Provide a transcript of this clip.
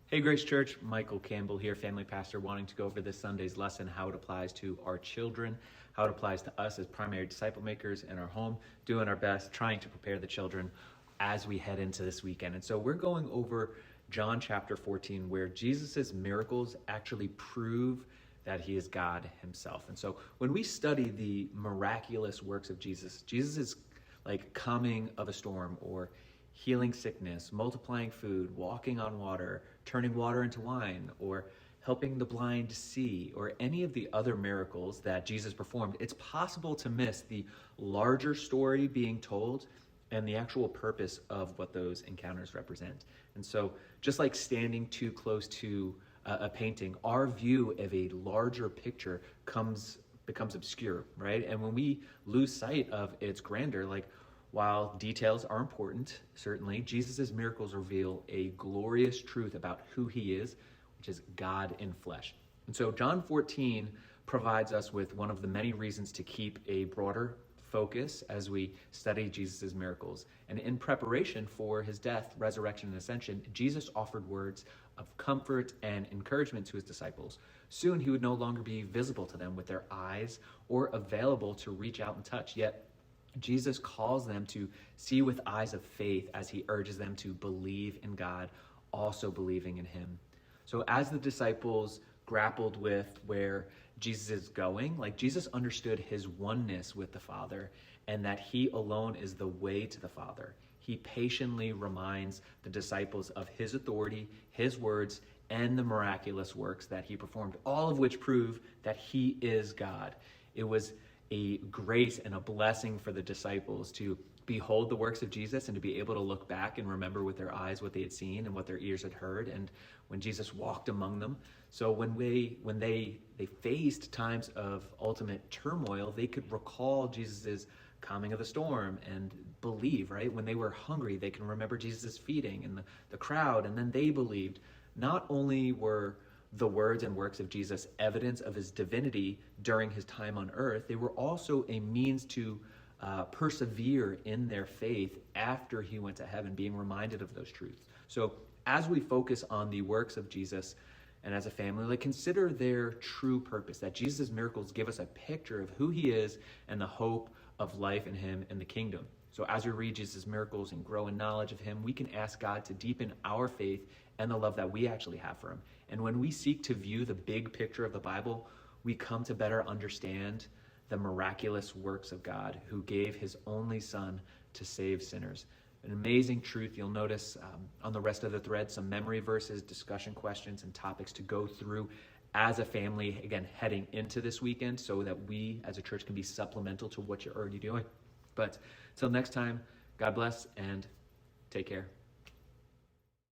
Hey Grace Church, Michael Campbell here, family pastor, wanting to go over this Sunday's lesson, how it applies to our children, how it applies to us as primary disciple makers in our home, doing our best, trying to prepare the children as we head into this weekend. And so we're going over John chapter 14, where Jesus's miracles actually prove that he is God himself. And so when we study the miraculous works of Jesus, Jesus is like calming of a storm, or healing sickness, multiplying food, walking on water, turning water into wine, or helping the blind see, or any of the other miracles that Jesus performed, it's possible to miss the larger story being told and the actual purpose of what those encounters represent. And so just like standing too close to a painting, our view of a larger picture becomes obscure, right? And when we lose sight of its grandeur, while details are important, certainly, Jesus' miracles reveal a glorious truth about who he is, which is God in flesh. And so John 14 provides us with one of the many reasons to keep a broader focus as we study Jesus' miracles. And in preparation for his death, resurrection, and ascension, Jesus offered words of comfort and encouragement to his disciples. Soon he would no longer be visible to them with their eyes or available to reach out and touch, yet Jesus calls them to see with eyes of faith as he urges them to believe in God, also believing in him. So as the disciples grappled with where Jesus is going, Jesus understood his oneness with the Father and that he alone is the way to the Father. He patiently reminds the disciples of his authority, his words, and the miraculous works that he performed, all of which prove that he is God. It was a grace and a blessing for the disciples to behold the works of Jesus and to be able to look back and remember with their eyes what they had seen and what their ears had heard, and when Jesus walked among them. So when they faced times of ultimate turmoil, they could recall Jesus's calming of the storm and believe, right? When they were hungry, they can remember Jesus' feeding and the crowd, and then they believed. Not only were the words and works of Jesus evidence of his divinity during his time on earth, they were also a means to persevere in their faith after he went to heaven, being reminded of those truths. So as we focus on the works of Jesus and as a family, consider their true purpose, that Jesus' miracles give us a picture of who he is and the hope of life in him and the kingdom. So as we read Jesus' miracles and grow in knowledge of him, we can ask God to deepen our faith and the love that we actually have for him. And when we seek to view the big picture of the Bible, we come to better understand the miraculous works of God, who gave his only son to save sinners. An amazing truth. You'll notice on the rest of the thread some memory verses, discussion questions, and topics to go through as a family, again, heading into this weekend, so that we as a church can be supplemental to what you're already doing. But till next time, God bless and take care.